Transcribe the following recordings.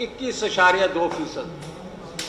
21.2%।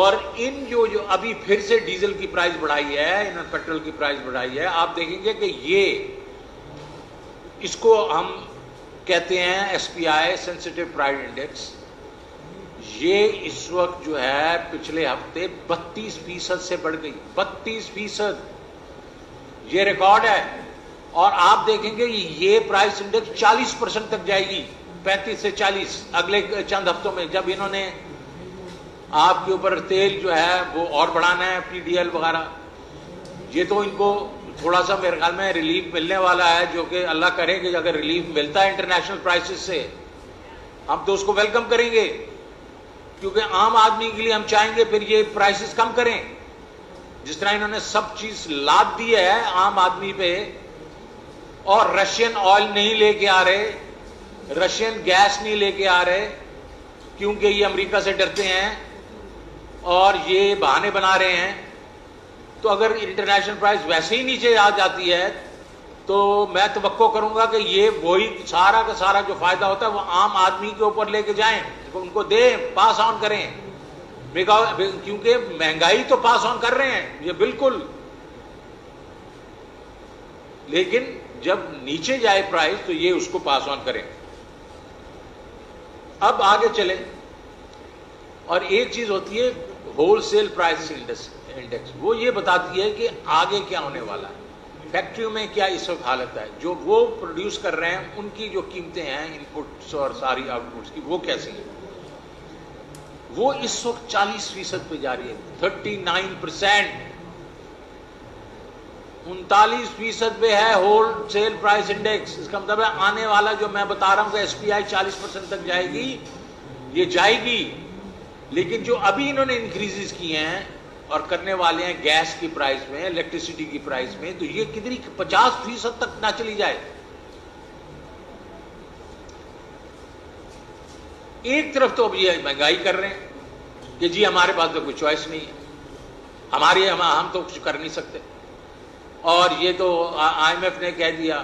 اور ان جو ابھی پھر سے ڈیزل کی پرائز بڑھائی ہے، انہوں نے پیٹرول کی پرائز بڑھائی ہے، آپ دیکھیں گے کہ یہ اس کو ہم کہتے ہیں ایس پی آئی سینسٹیو پرائز انڈیکس، یہ اس وقت جو ہے پچھلے ہفتے 32% سے بڑھ گئی، 32%، یہ ریکارڈ ہے۔ اور آپ دیکھیں گے یہ پرائس انڈیکس 40% تک جائے گی، 35 سے 40 اگلے چند ہفتوں میں، جب انہوں نے آپ کے اوپر تیل جو ہے وہ اور بڑھانا ہے، پی ڈی ایل وغیرہ۔ یہ تو ان کو تھوڑا سا میرے خیال میں ریلیف ملنے والا ہے، جو کہ اللہ کرے کہ اگر ریلیف ملتا ہے انٹرنیشنل پرائسز سے ہم تو اس کو ویلکم کریں گے، کیونکہ عام آدمی کے لیے ہم چاہیں گے پھر یہ پرائسز کم کریں۔ جس طرح انہوں نے سب چیز لاد دی ہے عام آدمی پہ، اور رشین آئل نہیں لے کے آ رہے، رشین گیس نہیں لے کے آ رہے، کیونکہ یہ امریکہ سے ڈرتے ہیں اور یہ بہانے بنا رہے ہیں۔ تو اگر انٹرنیشنل پرائس ویسے ہی نیچے آ جاتی ہے تو میں توقع کروں گا کہ یہ وہی سارا کا سارا جو فائدہ ہوتا ہے وہ عام آدمی کے اوپر لے کے جائیں، ان کو دیں، پاس آن کریں، کیونکہ مہنگائی تو پاس آن کر رہے ہیں یہ بالکل، لیکن جب نیچے جائے پرائس تو یہ اس کو پاس آن کریں۔ اب آگے چلیں، اور ایک چیز ہوتی ہے ہول سیل پرائس انڈیکس، وہ یہ بتاتی ہے کہ آگے کیا ہونے والا ہے، فیکٹریوں میں کیا اس وقت حالت ہے، جو وہ پروڈیوس کر رہے ہیں ان کی جو قیمتیں ہیں ان پٹس اور ساری آؤٹ پٹس کی وہ کیسی ہیں، وہ اس وقت 40% پہ جا رہی ہے، 39%، 39% پہ ہے ہول سیل پرائس انڈیکس۔ اس کا مطلب ہے آنے والا جو میں بتا رہا ہوں کہ ایس پی آئی 40% تک جائے گی، یہ جائے گی، لیکن جو ابھی انہوں نے انکریزز کی ہیں اور کرنے والے ہیں گیس کی پرائس میں، الیکٹریسٹی کی پرائس میں، تو یہ کتنی 50% تک نہ چلی جائے۔ ایک طرف تو اب یہ مہنگائی کر رہے ہیں کہ جی ہمارے پاس تو کوئی چوائس نہیں ہے، ہم تو کچھ کر نہیں سکتے، اور یہ تو آئی ایم ایف نے کہہ دیا،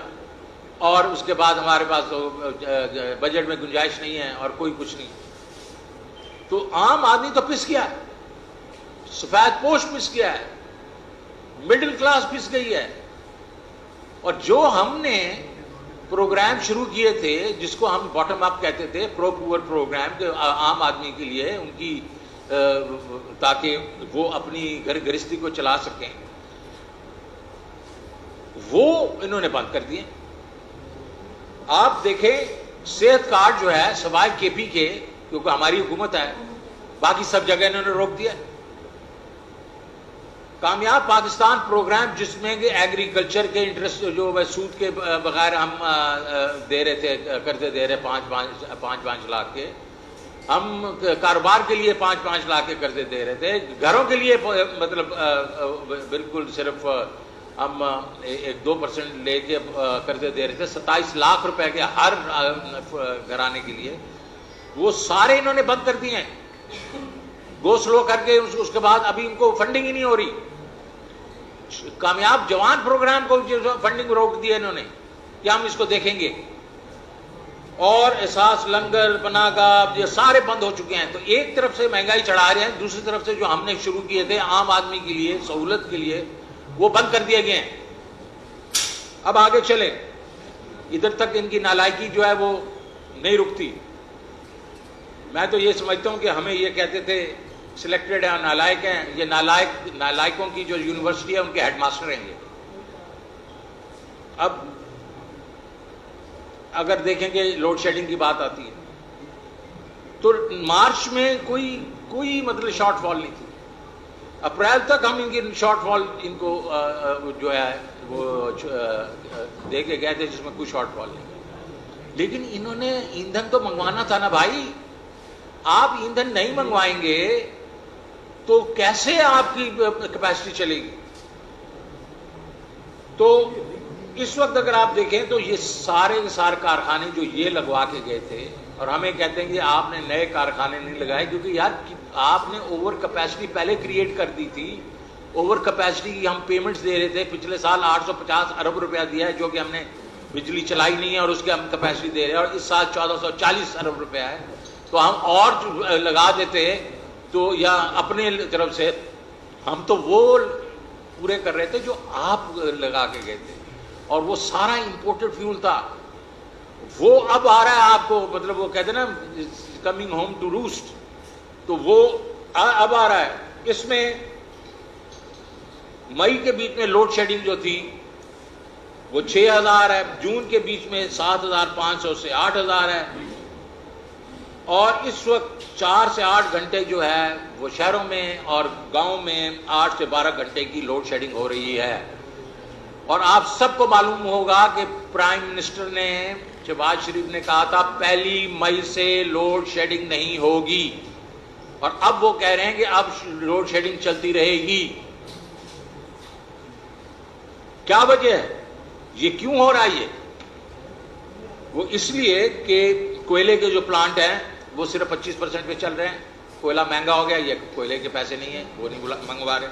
اور اس کے بعد ہمارے پاس تو بجٹ میں گنجائش نہیں ہے اور کوئی کچھ نہیں۔ تو عام آدمی تو پس گیا ہے، سفید پوش پس گیا ہے، مڈل کلاس پس گئی ہے، اور جو ہم نے پروگرام شروع کیے تھے جس کو ہم باٹم اپ کہتے تھے، پرو پور پروگرام، کہ عام آدمی کے لیے ان کی تاکہ وہ اپنی گھر گرہستی کو چلا سکیں، وہ انہوں نے بند کر دیے۔ آپ دیکھیں صحت کارڈ جو ہے سوائے کے پی کے، کیونکہ ہماری حکومت ہے، باقی سب جگہ انہوں نے روک دیا۔ کامیاب پاکستان پروگرام جس میں کہ ایگریکلچر کے انٹرسٹ جو سود کے بغیر ہم دے رہے تھے، قرضے دے رہے 5 لاکھ کے، ہم کاروبار کے لیے 5 لاکھ کے قرضے دے رہے تھے، گھروں کے لیے مطلب بالکل صرف ہم 1-2% لے کے قرضے دے رہے تھے، 27 لاکھ روپے کے ہر گھرانے کے لیے، وہ سارے انہوں نے بند کر دیے ہیں، گو سلو کر کے۔ اس کے بعد ابھی ان کو فنڈنگ ہی نہیں ہو رہی۔ کامیاب جوان پروگرام کو فنڈنگ روک دیا انہوں نے کہ ہم اس کو دیکھیں گے، اور احساس لنگر پناہ گاہ یہ سارے بند ہو چکے ہیں۔ تو ایک طرف سے مہنگائی چڑھا رہے ہیں، دوسری طرف سے جو ہم نے شروع کیے تھے عام آدمی کے لیے سہولت کے لیے وہ بند کر دیے گئے ہیں۔ اب آگے چلیں، ادھر تک ان کی نالائکی جو ہے وہ نہیں رکتی۔ میں تو یہ سمجھتا ہوں کہ ہمیں یہ کہتے تھے سلیکٹڈ ہیں، نالائق ہیں، یہ نالائکوں کی جو یونیورسٹی ہے ان کے ہیڈ ماسٹر ہیں یہ۔ اب اگر دیکھیں کہ لوڈ شیڈنگ کی بات آتی ہے تو مارچ میں کوئی مطلب شارٹ فال نہیں تھی، اپریل تک ہم ان کی شارٹ فال ان کو جو ہے وہ دے کے گئے تھے جس میں کوئی شارٹ فال نہیں، لیکن انہوں نے ایندھن تو منگوانا تھا نا بھائی۔ آپ ایندھن نہیں منگوائیں گے تو کیسے آپ کی کیپیسٹی چلے گی؟ تو اس وقت اگر آپ دیکھیں تو یہ سارے کارخانے جو یہ لگوا کے گئے تھے، اور ہمیں کہتے ہیں کہ آپ نے نئے کارخانے نہیں لگائے، کیونکہ یار آپ نے اوور کیپیسٹی پہلے کریٹ کر دی تھی۔ اوور کیپیسٹی کی ہم پیمنٹس دے رہے تھے، پچھلے سال 850 ارب روپیہ دیا ہے جو کہ ہم نے بجلی چلائی نہیں ہے، اور اس کے ہم کیپیسٹی دے رہے ہیں، اور اس سال 1440 ارب روپیہ ہے۔ تو ہم اور لگا دیتے تو یا اپنے طرف سے ہم تو وہ پورے کر رہے تھے جو آپ لگا کے گئے تھے، اور وہ سارا امپورٹڈ فیول تھا. وہ اب آ رہا ہے آپ کو، مطلب وہ کہتے ہیں نا کمنگ ہوم ٹو روسٹ، تو وہ اب آ رہا ہے. اس میں مئی کے بیچ میں لوڈ شیڈنگ جو تھی وہ 6000 ہے، جون کے بیچ میں 7500 سے 8000 ہے، اور اس وقت 4 سے 8 گھنٹے جو ہے وہ شہروں میں اور گاؤں میں 8 سے 12 گھنٹے کی لوڈ شیڈنگ ہو رہی ہے. اور آپ سب کو معلوم ہوگا کہ پرائم منسٹر نے، شہباز شریف نے کہا تھا 1 مئی سے لوڈ شیڈنگ نہیں ہوگی، اور اب وہ کہہ رہے ہیں کہ اب لوڈ شیڈنگ چلتی رہے گی. کیا وجہ ہے؟ یہ کیوں ہو رہا ہے؟ وہ اس لیے کہ کوئلے کے جو پلانٹ ہیں وہ صرف 25% پہ چل رہے ہیں. کوئلہ مہنگا ہو گیا، یہ کوئلے کے پیسے نہیں ہیں، وہ نہیں منگوا رہے.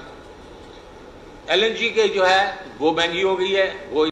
LNG کے جو ہے وہ مہنگی ہو گئی ہے، وہ